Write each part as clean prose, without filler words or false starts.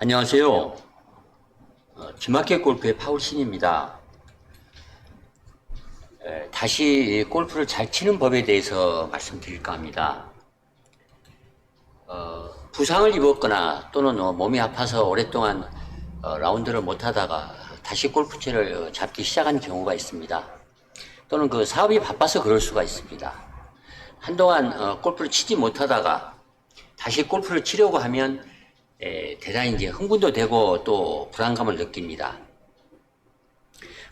안녕하세요. 지마켓 골프의 파울신입니다. 다시 골프를 잘 치는 법에 대해서 말씀드릴까 합니다. 부상을 입었거나 또는 몸이 아파서 오랫동안 라운드를 못하다가 다시 골프채를 잡기 시작한 경우가 있습니다. 또는 그 사업이 바빠서 그럴 수가 있습니다. 한동안 골프를 치지 못하다가 다시 골프를 치려고 하면 대단히 이제 흥분도 되고 또 불안감을 느낍니다.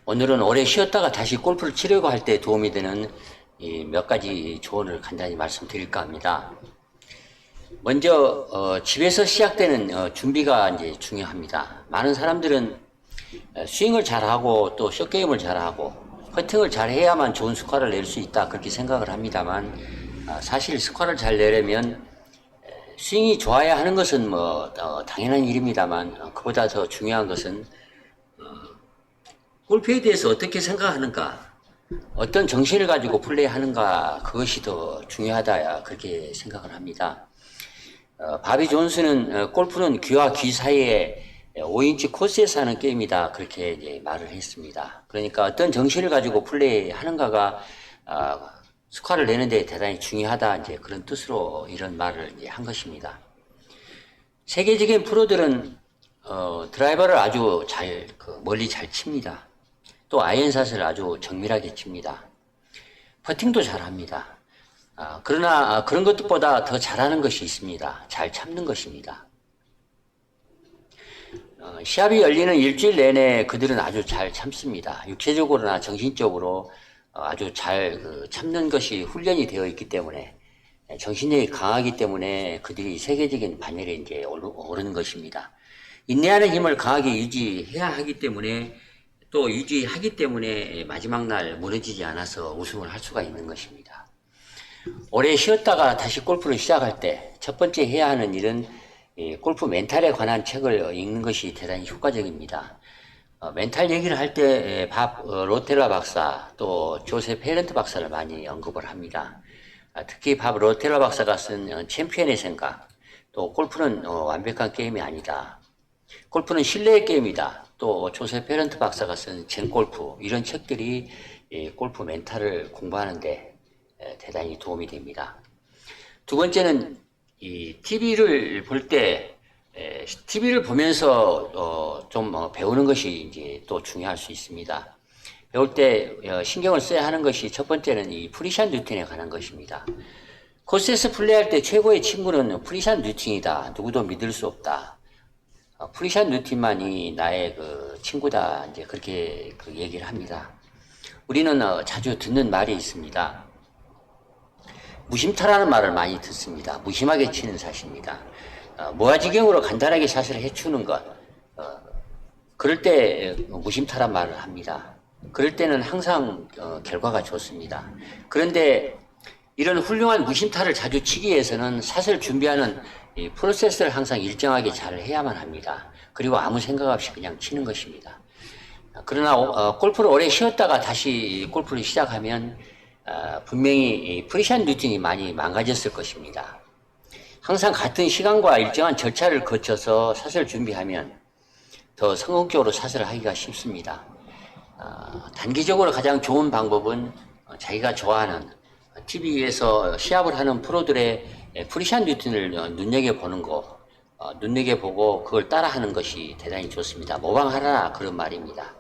오늘은 오래 쉬었다가 다시 골프를 치려고 할 때 도움이 되는 몇 가지 조언을 간단히 말씀드릴까 합니다. 먼저 집에서 시작되는 준비가 이제 중요합니다. 많은 사람들은 스윙을 잘하고 또 숏게임을 잘하고 퍼팅을 잘해야만 좋은 스코어를 낼 수 있다 그렇게 생각을 합니다만 사실 스코어를 잘 내려면 스윙이 좋아야 하는 것은 당연한 일입니다만 그보다 더 중요한 것은 골프에 대해서 어떻게 생각하는가, 어떤 정신을 가지고 플레이하는가, 그것이 더 중요하다 그렇게 생각을 합니다. 바비 존스는 골프는 귀와 귀 사이에 5인치 코스에서 하는 게임이다 그렇게 이제 말을 했습니다. 그러니까 어떤 정신을 가지고 플레이하는가가 스코어를 내는데 대단히 중요하다 이제 그런 뜻으로 이런 말을 이제 한 것입니다. 세계적인 프로들은 드라이버를 아주 멀리 잘 칩니다. 또 아이언샷을 아주 정밀하게 칩니다. 퍼팅도 잘합니다. 그러나 그런 것보다 더 잘하는 것이 있습니다. 잘 참는 것입니다. 시합이 열리는 일주일 내내 그들은 아주 잘 참습니다. 육체적으로나 정신적으로 아주 잘 참는 것이 훈련이 되어 있기 때문에 정신력이 강하기 때문에 그들이 세계적인 반열에 이제 오르는 것입니다. 인내하는 힘을 강하게 유지해야 하기 때문에 또 유지하기 때문에 마지막 날 무너지지 않아서 우승을 할 수가 있는 것입니다. 오래 쉬었다가 다시 골프를 시작할 때 첫 번째 해야 하는 일은 골프 멘탈에 관한 책을 읽는 것이 대단히 효과적입니다. 멘탈 얘기를 할 때 밥 로텔라 박사 또 조셉 헤런트 박사를 많이 언급을 합니다. 특히 밥 로텔라 박사가 쓴 챔피언의 생각, 또 골프는 완벽한 게임이 아니다. 골프는 신뢰의 게임이다. 또 조셉 헤런트 박사가 쓴 젠 골프, 이런 책들이 골프 멘탈을 공부하는데 대단히 도움이 됩니다. 두 번째는 TV를 볼 때 TV를 보면서 좀 배우는 것이 이제 또 중요할 수 있습니다. 배울 때 신경을 써야 하는 것이 첫 번째는 이 프리샷 루틴에 관한 것입니다. 코스에서 플레이할 때 최고의 친구는 프리샷 루틴이다. 누구도 믿을 수 없다. 프리샷 루틴만이 나의 친구다. 이제 그렇게 얘기를 합니다. 우리는 자주 듣는 말이 있습니다. 무심타라는 말을 많이 듣습니다. 무심하게 치는 샷입니다. 무아지경으로 간단하게 샷을 해추는 것, 그럴 때 무심타란 말을 합니다. 그럴 때는 항상 결과가 좋습니다. 그런데 이런 훌륭한 무심타를 자주 치기 위해서는 샷을 준비하는 이 프로세스를 항상 일정하게 잘 해야만 합니다. 그리고 아무 생각 없이 그냥 치는 것입니다. 그러나 골프를 오래 쉬었다가 다시 골프를 시작하면 분명히 프리샷 루틴이 많이 망가졌을 것입니다. 항상 같은 시간과 일정한 절차를 거쳐서 샷을 준비하면 더 성공적으로 샷을 하기가 쉽습니다. 단기적으로 가장 좋은 방법은 자기가 좋아하는 TV에서 시합을 하는 프로들의 프리샷 루틴을 눈여겨보는 거, 눈여겨보고 그걸 따라하는 것이 대단히 좋습니다. 모방하라 그런 말입니다.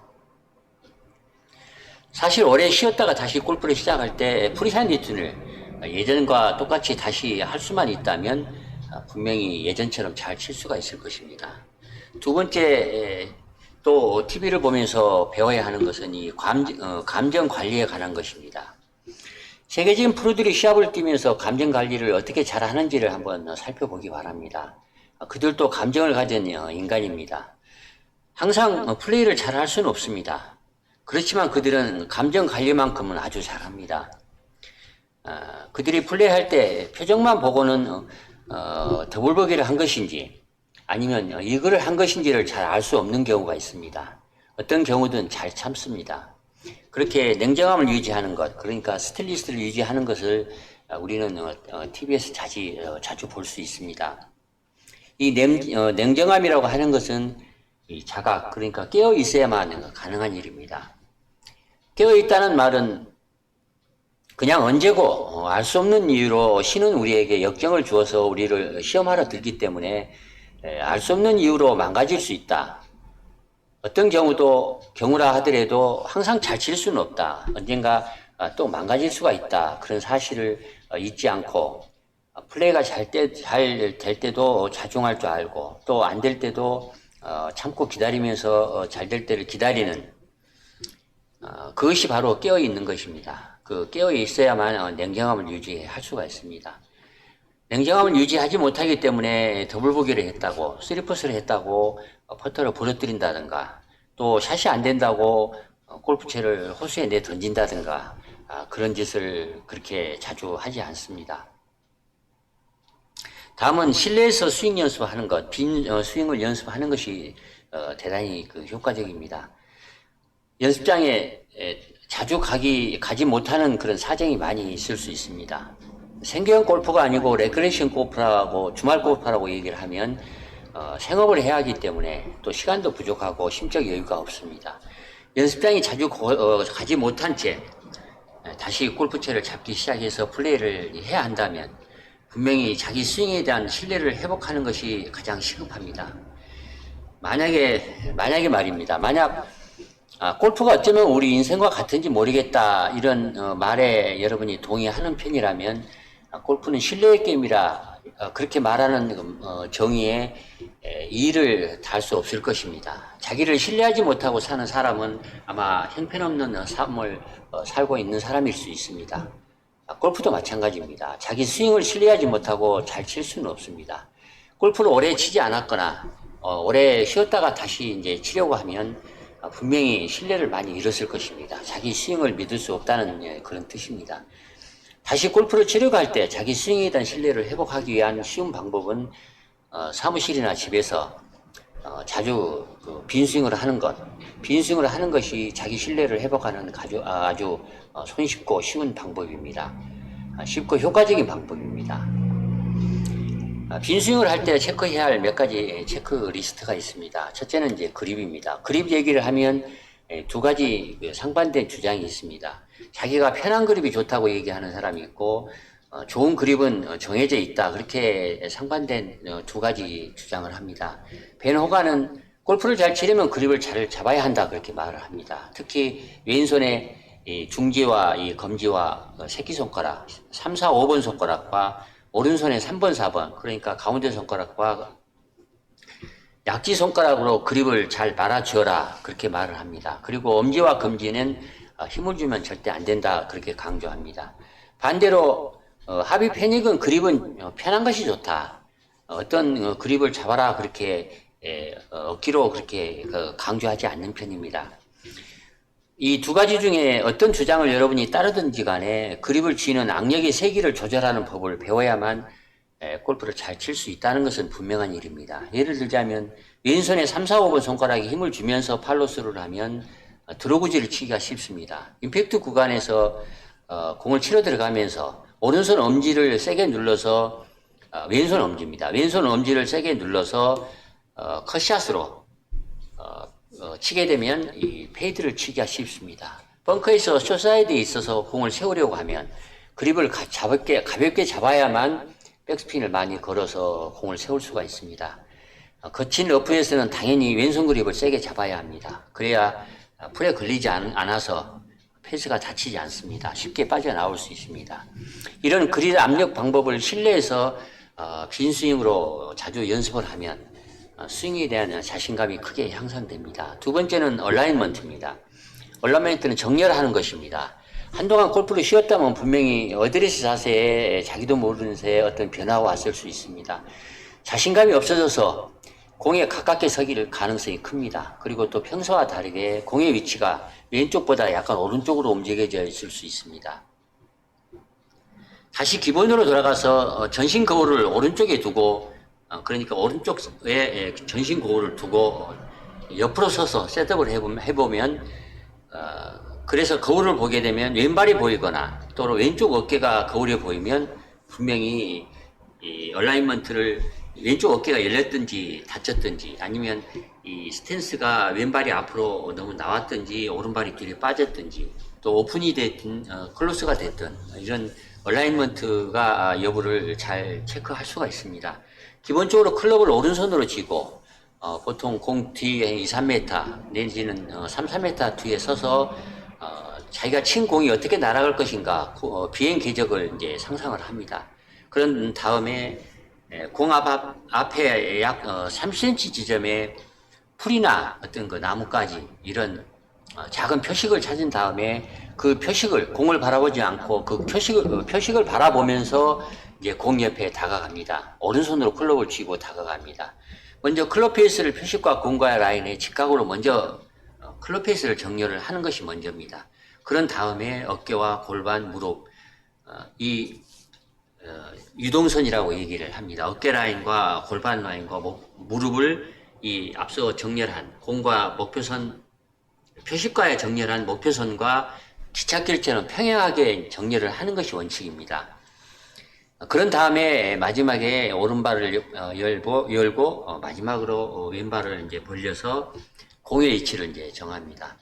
사실 오래 쉬었다가 다시 골프를 시작할 때 프리샷 루틴을 예전과 똑같이 다시 할 수만 있다면 분명히 예전처럼 잘 칠 수가 있을 것입니다. 두 번째, 또 TV를 보면서 배워야 하는 것은 이 감정 관리에 관한 것입니다. 세계적인 프로들이 시합을 뛰면서 감정 관리를 어떻게 잘 하는지를 한번 살펴보기 바랍니다. 그들도 감정을 가진 인간입니다. 항상 플레이를 잘 할 수는 없습니다. 그렇지만 그들은 감정 관리만큼은 아주 잘합니다. 그들이 플레이할 때 표정만 보고는 더블버기를 한 것인지 아니면 이거를 한 것인지를 잘 알 수 없는 경우가 있습니다. 어떤 경우든 잘 참습니다. 그렇게 냉정함을 유지하는 것, 그러니까 스틸리스를 유지하는 것을 우리는 TV에서 자주 볼 수 있습니다. 이 냉정함이라고 하는 것은 이 자각, 그러니까 깨어 있어야만 가능한 일입니다. 깨어 있다는 말은 그냥 언제고 알 수 없는 이유로 신은 우리에게 역경을 주어서 우리를 시험하러 들기 때문에 알 수 없는 이유로 망가질 수 있다. 어떤 경우라 하더라도 항상 잘 칠 수는 없다. 언젠가 또 망가질 수가 있다. 그런 사실을 잊지 않고 플레이가 잘 될 때도 자중할 줄 알고 또 안 될 때도 참고 기다리면서 잘 될 때를 기다리는 그것이 바로 깨어 있는 것입니다. 그 깨어 있어야만 냉정함을 유지할 수가 있습니다. 냉정함을 유지하지 못하기 때문에 더블 보기를 했다고, 쓰리퍼스를 했다고 퍼터를 부러뜨린다든가, 또 샷이 안 된다고 골프채를 호수에 내 던진다든가, 그런 짓을 그렇게 자주 하지 않습니다. 다음은 실내에서 스윙 연습하는 것, 빈 스윙을 연습하는 것이 대단히 효과적입니다. 연습장에 자주 가지 못하는 그런 사정이 많이 있을 수 있습니다. 생계형 골프가 아니고 레크레이션 골프라고 주말 골프라고 얘기를 하면 생업을 해야 하기 때문에 또 시간도 부족하고 심적 여유가 없습니다. 연습장에 자주 가지 못한 채 다시 골프채를 잡기 시작해서 플레이를 해야 한다면 분명히 자기 스윙에 대한 신뢰를 회복하는 것이 가장 시급합니다. 만약에 말입니다. 만약 골프가 어쩌면 우리 인생과 같은지 모르겠다 이런 말에 여러분이 동의하는 편이라면 골프는 신뢰의 게임이라 그렇게 말하는 정의에 이의를 달 수 없을 것입니다. 자기를 신뢰하지 못하고 사는 사람은 아마 형편없는 삶을 살고 있는 사람일 수 있습니다. 골프도 마찬가지입니다. 자기 스윙을 신뢰하지 못하고 잘 칠 수는 없습니다. 골프를 오래 치지 않았거나 오래 쉬었다가 다시 이제 치려고 하면 분명히 신뢰를 많이 잃었을 것입니다. 자기 스윙을 믿을 수 없다는 그런 뜻입니다. 다시 골프를 치려고 할 때 자기 스윙에 대한 신뢰를 회복하기 위한 쉬운 방법은 사무실이나 집에서 자주 빈스윙을 하는 것, 빈스윙을 하는 것이 자기 신뢰를 회복하는 아주 손쉽고 쉬운 방법입니다. 쉽고 효과적인 방법입니다. 빈스윙을 할 때 체크해야 할 몇 가지 체크리스트가 있습니다. 첫째는 이제 그립입니다. 그립 얘기를 하면 두 가지 상반된 주장이 있습니다. 자기가 편한 그립이 좋다고 얘기하는 사람이 있고 좋은 그립은 정해져 있다. 그렇게 상반된 두 가지 주장을 합니다. 벤 호가는 골프를 잘 치려면 그립을 잘 잡아야 한다. 그렇게 말을 합니다. 특히 왼손의 이 중지와 이 검지와 새끼손가락, 3, 4, 5번 손가락과 오른손의 3번, 4번, 그러니까 가운데 손가락과 약지 손가락으로 그립을 잘 말아주어라. 그렇게 말을 합니다. 그리고 엄지와 검지는 힘을 주면 절대 안 된다. 그렇게 강조합니다. 반대로 하비 페닉은 그립은 편한 것이 좋다. 어떤 그립을 잡아라. 그렇게 억지로 그렇게 강조하지 않는 편입니다. 이 두 가지 중에 어떤 주장을 여러분이 따르든지 간에 그립을 쥐는 악력의 세기를 조절하는 법을 배워야만 골프를 잘 칠 수 있다는 것은 분명한 일입니다. 예를 들자면 왼손에 3, 4, 5번 손가락에 힘을 주면서 팔로스루를 하면 드로그지를 치기가 쉽습니다. 임팩트 구간에서 공을 치러 들어가면서 오른손 엄지를 세게 눌러서 왼손 엄지입니다. 왼손 엄지를 세게 눌러서 컷샷으로 치게 되면 이 페이드를 치기가 쉽습니다. 벙커에서 숏사이드에 있어서 공을 세우려고 하면 그립을 가볍게 잡아야만 백스핀을 많이 걸어서 공을 세울 수가 있습니다. 거친 러프에서는 당연히 왼손 그립을 세게 잡아야 합니다. 그래야 풀에 걸리지 않아서 페이스가 다치지 않습니다. 쉽게 빠져나올 수 있습니다. 이런 그립 압력 방법을 실내에서 빈스윙으로 자주 연습을 하면 스윙에 대한 자신감이 크게 향상됩니다. 두 번째는 얼라인먼트입니다. 얼라인먼트는 정렬하는 것입니다. 한동안 골프를 쉬었다면 분명히 어드레스 자세에 자기도 모르는 새에 어떤 변화가 왔을 수 있습니다. 자신감이 없어져서 공에 가깝게 서길 가능성이 큽니다. 그리고 또 평소와 다르게 공의 위치가 왼쪽보다 약간 오른쪽으로 움직여져 있을 수 있습니다. 다시 기본으로 돌아가서 전신 거울을 오른쪽에 두고 그러니까 오른쪽에 전신 거울을 두고 옆으로 서서 셋업을 해보면 그래서 거울을 보게 되면 왼발이 보이거나 또는 왼쪽 어깨가 거울에 보이면 분명히 이 얼라인먼트를 왼쪽 어깨가 열렸든지 다쳤든지 아니면 이 스탠스가 왼발이 앞으로 너무 나왔든지 오른발이 뒤로 빠졌든지 또 오픈이 됐든 클로스가 됐든 이런 얼라이먼트가 여부를 잘 체크할 수가 있습니다. 기본적으로 클럽을 오른손으로 쥐고 보통 공 뒤에 2, 3m 내지는 3, 4m 뒤에 서서 자기가 친 공이 어떻게 날아갈 것인가 비행 궤적을 이제 상상을 합니다. 그런 다음에 공 앞에 약 3cm 지점에 풀이나 어떤 그 나뭇가지 이런 작은 표식을 찾은 다음에 그 표식을 공을 바라보지 않고 그 표식을 바라보면서 이제 공 옆에 다가갑니다. 오른손으로 클럽을 쥐고 다가갑니다. 먼저 클럽 페이스를 표식과 공과의 라인에 직각으로 먼저 클럽 페이스를 정렬을 하는 것이 먼저입니다. 그런 다음에 어깨와 골반, 무릎 이 유동선이라고 얘기를 합니다. 어깨 라인과 골반 라인과 무릎을 이 앞서 정렬한 공과 목표선 표식과의 정렬한 목표선과 기찻길처럼 평행하게 정렬을 하는 것이 원칙입니다. 그런 다음에 마지막에 오른발을 열고 마지막으로 왼발을 이제 벌려서 공의 위치를 이제 정합니다.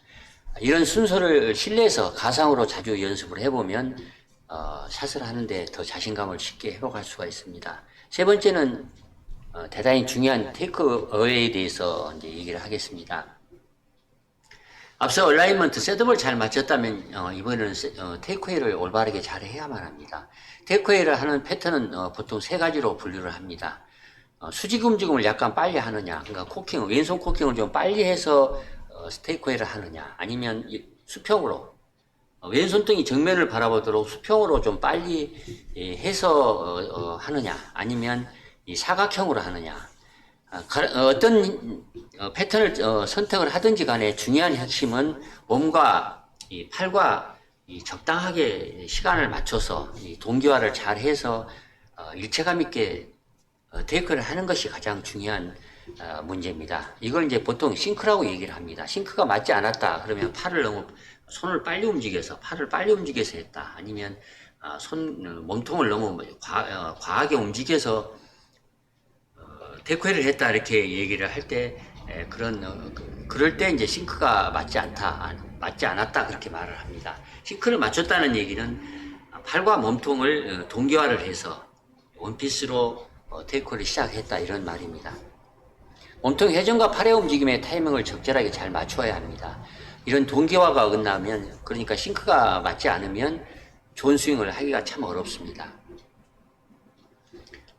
이런 순서를 실내에서 가상으로 자주 연습을 해보면 샷을 하는데 더 자신감을 쉽게 회복할 수가 있습니다. 세 번째는 대단히 중요한 테이크어웨이에 대해서 이제 얘기를 하겠습니다. 앞서 얼라이먼트 셋업을 잘 맞췄다면 이번에는 테이크웨이를 올바르게 잘 해야만 합니다. 테이크웨이를 하는 패턴은 보통 세 가지로 분류를 합니다. 수직 움직임을 약간 빨리 하느냐, 그러니까 코킹, 왼손 코킹을 좀 빨리 해서 테이크웨이를 하느냐, 아니면 수평으로 왼손등이 정면을 바라보도록 수평으로 좀 빨리 해서 하느냐, 아니면 이 사각형으로 하느냐. 어떤 패턴을 선택을 하든지 간에 중요한 핵심은 몸과 이 팔과 이 적당하게 시간을 맞춰서 이 동기화를 잘 해서 일체감 있게 테이크를 하는 것이 가장 중요한 문제입니다. 이걸 이제 보통 싱크라고 얘기를 합니다. 싱크가 맞지 않았다 그러면 손을 빨리 움직여서 팔을 빨리 움직여서 했다. 아니면 몸통을 너무 과하게 움직여서 테이크웨이를 했다 이렇게 얘기를 할 때 그럴 때 이제 싱크가 맞지 않았다 그렇게 말을 합니다. 싱크를 맞췄다는 얘기는 팔과 몸통을 동기화를 해서 원피스로 테이크웨이를 시작했다 이런 말입니다. 몸통 회전과 팔의 움직임의 타이밍을 적절하게 잘 맞춰야 합니다. 이런 동기화가 어긋나면 그러니까 싱크가 맞지 않으면 좋은 스윙을 하기가 참 어렵습니다.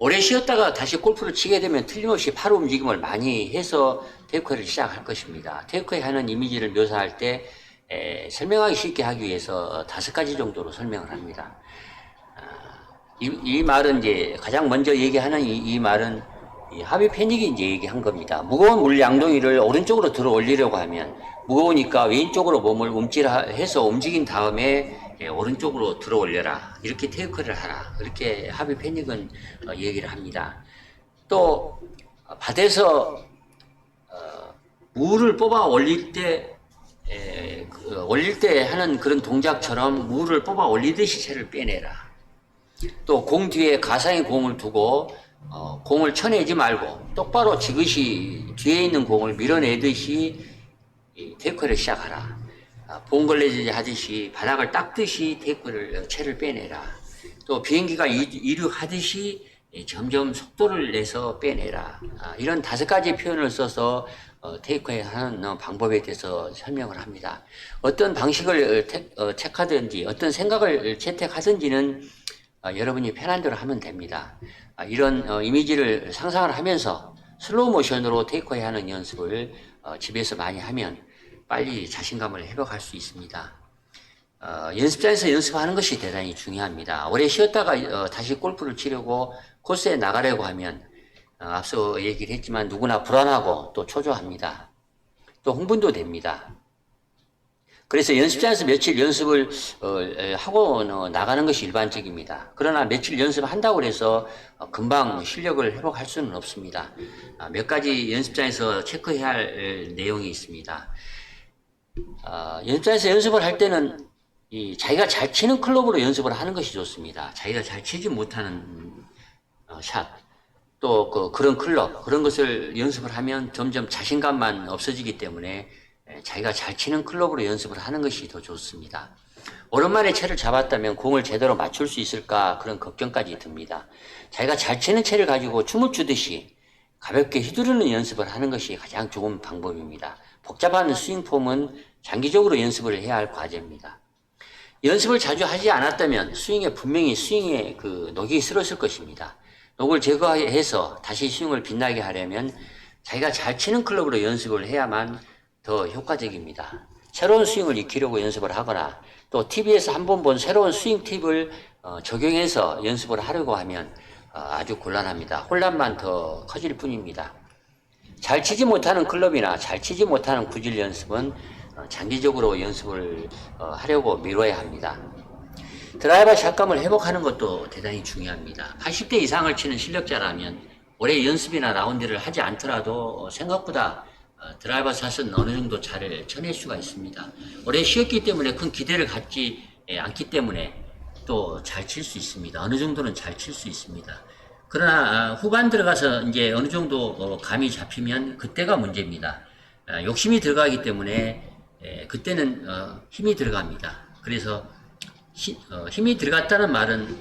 오래 쉬었다가 다시 골프를 치게 되면 틀림없이 팔 움직임을 많이 해서 테이크웨이를 시작할 것입니다. 테이크웨이 하는 이미지를 묘사할 때 설명하기 쉽게 하기 위해서 5가지 정도로 설명을 합니다. 이 말은 이제 가장 먼저 얘기하는 이 말은 하비 페닉이 이제 얘기한 겁니다. 무거운 물 양동이를 오른쪽으로 들어 올리려고 하면 무거우니까 왼쪽으로 몸을 움찔해서 움직인 다음에 오른쪽으로 들어 올려라. 이렇게 테이크를 하라. 이렇게 하비 페닉은 얘기를 합니다. 또 밭에서 물을 뽑아 올릴 때 하는 그런 동작처럼 물을 뽑아 올리듯이 채를 빼내라. 또 공 뒤에 가상의 공을 두고 공을 쳐내지 말고 똑바로 지그시 뒤에 있는 공을 밀어내듯이 테이크를 시작하라. 봉걸레질 하듯이 바닥을 닦듯이 채를 빼내라. 또 비행기가 이륙하듯이 점점 속도를 내서 빼내라. 이런 5가지 표현을 써서 테이크웨이 하는 방법에 대해서 설명을 합니다. 어떤 방식을 택하든지 어떤 생각을 채택하든지는 여러분이 편한 대로 하면 됩니다. 이런 이미지를 상상을 하면서 슬로우 모션으로 테이크웨이 하는 연습을 집에서 많이 하면 빨리 자신감을 회복할 수 있습니다. 연습장에서 연습하는 것이 대단히 중요합니다. 오래 쉬었다가 다시 골프를 치려고 코스에 나가려고 하면 앞서 얘기를 했지만 누구나 불안하고 또 초조합니다. 또 흥분도 됩니다. 그래서 연습장에서 며칠 연습을 하고 나가는 것이 일반적입니다. 그러나 며칠 연습한다고 해서 금방 실력을 회복할 수는 없습니다. 몇 가지 연습장에서 체크해야 할 내용이 있습니다. 연습장에서 연습을 할 때는 자기가 잘 치는 클럽으로 연습을 하는 것이 좋습니다. 자기가 잘 치지 못하는 샷, 또 그런 클럽, 그런 것을 연습을 하면 점점 자신감만 없어지기 때문에 자기가 잘 치는 클럽으로 연습을 하는 것이 더 좋습니다. 오랜만에 채를 잡았다면 공을 제대로 맞출 수 있을까 그런 걱정까지 듭니다. 자기가 잘 치는 채를 가지고 춤을 추듯이 가볍게 휘두르는 연습을 하는 것이 가장 좋은 방법입니다. 복잡한 스윙 폼은 장기적으로 연습을 해야 할 과제입니다. 연습을 자주 하지 않았다면 스윙에 분명히 스윙에 녹이 슬었을 것입니다. 녹을 제거해서 다시 스윙을 빛나게 하려면 자기가 잘 치는 클럽으로 연습을 해야만 더 효과적입니다. 새로운 스윙을 익히려고 연습을 하거나 또 TV에서 한 번 본 새로운 스윙 팁을 적용해서 연습을 하려고 하면 아주 곤란합니다. 혼란만 더 커질 뿐입니다. 잘 치지 못하는 클럽이나 잘 치지 못하는 구질 연습은 장기적으로 연습을 하려고 미뤄야 합니다. 드라이버 샷감을 회복하는 것도 대단히 중요합니다. 80대 이상을 치는 실력자라면 올해 연습이나 라운드를 하지 않더라도 생각보다 드라이버 샷은 어느 정도 잘 쳐낼 수가 있습니다. 올해 쉬었기 때문에 큰 기대를 갖지 않기 때문에 또 잘 칠 수 있습니다. 어느 정도는 잘 칠 수 있습니다. 그러나 후반 들어가서 이제 어느 정도 감이 잡히면 그때가 문제입니다. 욕심이 들어가기 때문에 그때는 힘이 들어갑니다. 그래서 힘이 들어갔다는 말은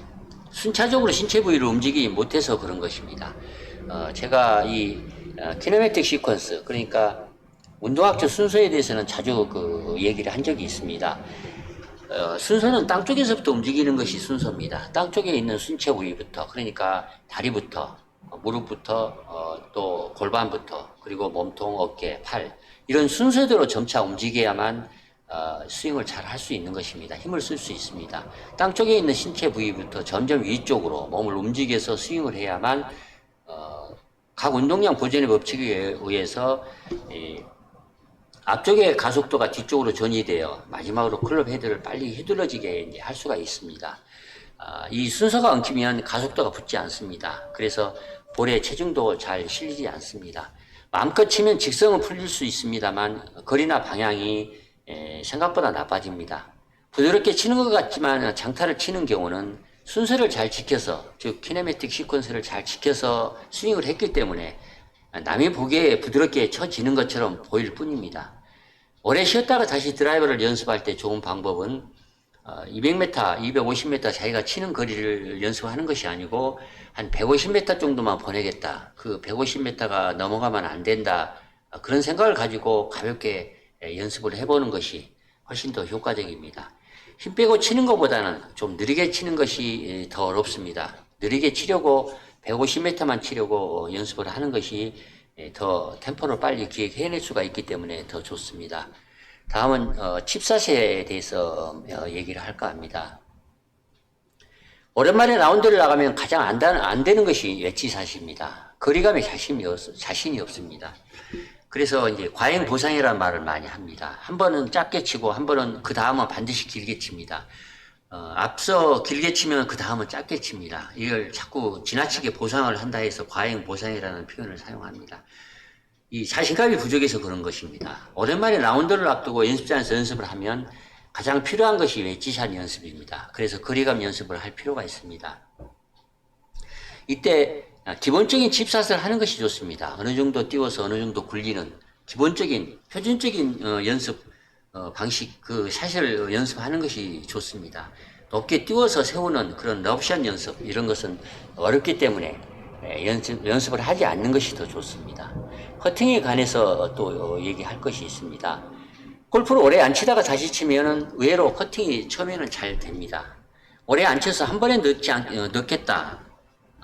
순차적으로 신체 부위를 움직이지 못해서 그런 것입니다. 제가 이 키네매틱 시퀀스, 그러니까 운동학적 순서에 대해서는 자주 얘기를 한 적이 있습니다. 순서는 땅 쪽에서부터 움직이는 것이 순서입니다. 땅 쪽에 있는 신체 부위부터, 그러니까 다리부터, 무릎부터, 또 골반부터, 그리고 몸통, 어깨, 팔, 이런 순서대로 점차 움직여야만 스윙을 잘 할 수 있는 것입니다. 힘을 쓸 수 있습니다. 땅 쪽에 있는 신체 부위부터 점점 위쪽으로 몸을 움직여서 스윙을 해야만 각 운동량 보존의 법칙에 의해서 앞쪽의 가속도가 뒤쪽으로 전이되어 마지막으로 클럽 헤드를 빨리 휘둘러지게 할 수가 있습니다. 이 순서가 엉키면 가속도가 붙지 않습니다. 그래서 볼에 체중도 잘 실리지 않습니다. 마음껏 치면 직성은 풀릴 수 있습니다만 거리나 방향이 생각보다 나빠집니다. 부드럽게 치는 것 같지만 장타를 치는 경우는 순서를 잘 지켜서, 즉 키네매틱 시퀀스를 잘 지켜서 스윙을 했기 때문에 남이 보기에 부드럽게 쳐지는 것처럼 보일 뿐입니다. 오래 쉬었다가 다시 드라이버를 연습할 때 좋은 방법은 200m, 250m 자기가 치는 거리를 연습하는 것이 아니고 한 150m 정도만 보내겠다. 그 150m가 넘어가면 안 된다. 그런 생각을 가지고 가볍게 연습을 해보는 것이 훨씬 더 효과적입니다. 힘 빼고 치는 것보다는 좀 느리게 치는 것이 더 어렵습니다. 느리게 치려고 150m만 치려고 연습을 하는 것이 더 템포를 빨리 기획해낼 수가 있기 때문에 더 좋습니다. 다음은 칩샷에 대해서 얘기를 할까 합니다. 오랜만에 라운드를 나가면 가장 안 되는 것이 웨지샷입니다. 거리감에 자신이 없습니다. 그래서 이제 과잉 보상이라는 말을 많이 합니다. 한 번은 짧게 치고 한 번은 그 다음은 반드시 길게 칩니다. 앞서 길게 치면 그 다음은 짧게 칩니다. 이걸 자꾸 지나치게 보상을 한다 해서 과잉 보상이라는 표현을 사용합니다. 이 자신감이 부족해서 그런 것입니다. 오랜만에 라운드를 앞두고 연습장에서 연습을 하면 가장 필요한 것이 웨지샷 연습입니다. 그래서 거리감 연습을 할 필요가 있습니다. 이때 기본적인 칩샷을 하는 것이 좋습니다. 어느 정도 띄워서 어느 정도 굴리는 기본적인 표준적인 연습 방식, 그 샷을 연습하는 것이 좋습니다. 높게 띄워서 세우는 그런 럽샷 연습, 이런 것은 어렵기 때문에 연습을 하지 않는 것이 더 좋습니다. 퍼팅에 관해서 또 얘기할 것이 있습니다. 골프를 오래 안 치다가 다시 치면은 의외로 퍼팅이 처음에는 잘 됩니다. 오래 안 쳐서 한 번에 넣겠다,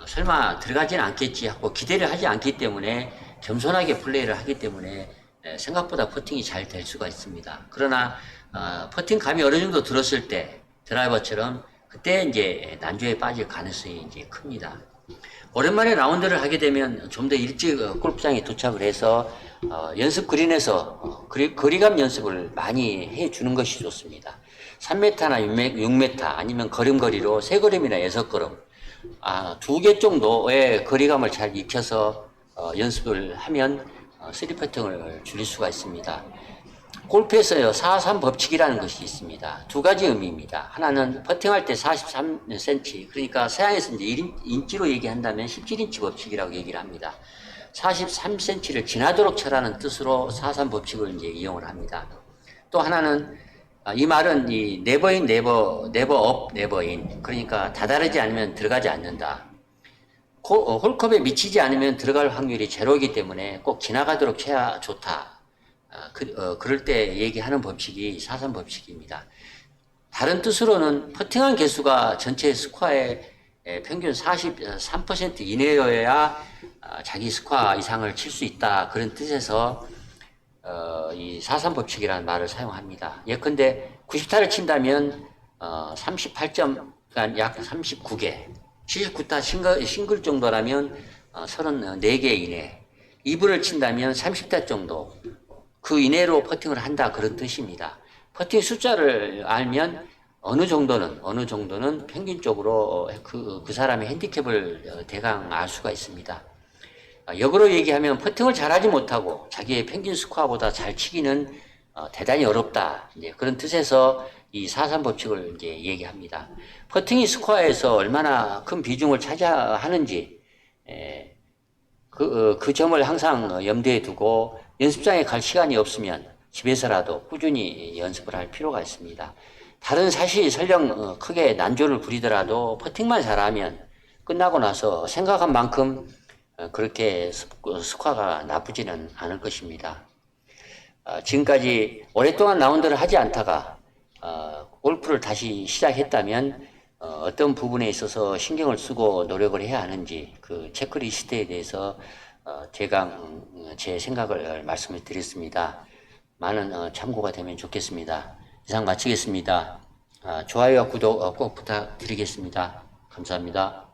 설마 들어가지는 않겠지 하고 기대를 하지 않기 때문에 겸손하게 플레이를 하기 때문에 생각보다 퍼팅이 잘 될 수가 있습니다. 그러나 퍼팅 감이 어느 정도 들었을 때 드라이버처럼 그때 이제 난조에 빠질 가능성이 이제 큽니다. 오랜만에 라운드를 하게 되면 좀 더 일찍 골프장에 도착을 해서 연습 그린에서 거리감 연습을 많이 해주는 것이 좋습니다. 3m나 6m 아니면 걸음거리로 3걸음이나 6걸음, 2개 정도의 거리감을 잘 익혀서 연습을 하면 3퍼팅을 줄일 수가 있습니다. 골프에서요, 4-3 법칙이라는 것이 있습니다. 두 가지 의미입니다. 하나는 퍼팅할 때 43cm, 그러니까 서양에서 이제 1인치로 얘기한다면 17인치 법칙이라고 얘기를 합니다. 43cm를 지나도록 쳐라는 뜻으로 4-3 법칙을 이제 이용을 합니다. 또 하나는 이 말은 이 네버인 네버 업 네버인, 그러니까 다다르지 않으면 들어가지 않는다. 홀컵에 미치지 않으면 들어갈 확률이 제로이기 때문에 꼭 지나가도록 쳐야 좋다. 그럴 때 얘기하는 법칙이 4-3 법칙입니다. 다른 뜻으로는 퍼팅한 개수가 전체 스코어의 평균 43% 이내여야 자기 스코어 이상을 칠 수 있다. 그런 뜻에서 이 4-3 법칙이라는 말을 사용합니다. 예컨대 90타를 친다면 38점, 그러니까 약 39개, 79타 싱글 정도라면 34개 이내, 2분을 친다면 30타 정도, 그 이내로 퍼팅을 한다, 그런 뜻입니다. 퍼팅 숫자를 알면 어느 정도는 평균적으로 그 사람의 핸디캡을 대강 알 수가 있습니다. 역으로 얘기하면 퍼팅을 잘하지 못하고 자기의 평균 스코어보다 잘 치기는 대단히 어렵다. 이제 그런 뜻에서 이 4-3 법칙을 이제 얘기합니다. 퍼팅이 스코어에서 얼마나 큰 비중을 차지하는지 그 점을 항상 염두에 두고 연습장에 갈 시간이 없으면 집에서라도 꾸준히 연습을 할 필요가 있습니다. 다른 샷이 설령 크게 난조를 부리더라도 퍼팅만 잘하면 끝나고 나서 생각한 만큼 그렇게 스코어가 나쁘지는 않을 것입니다. 지금까지 오랫동안 라운드를 하지 않다가 골프를 다시 시작했다면 어떤 부분에 있어서 신경을 쓰고 노력을 해야 하는지 그 체크리스트에 대해서 제가 제 생각을 말씀을 드렸습니다. 많은 참고가 되면 좋겠습니다. 이상 마치겠습니다. 좋아요와 구독 꼭 부탁드리겠습니다. 감사합니다.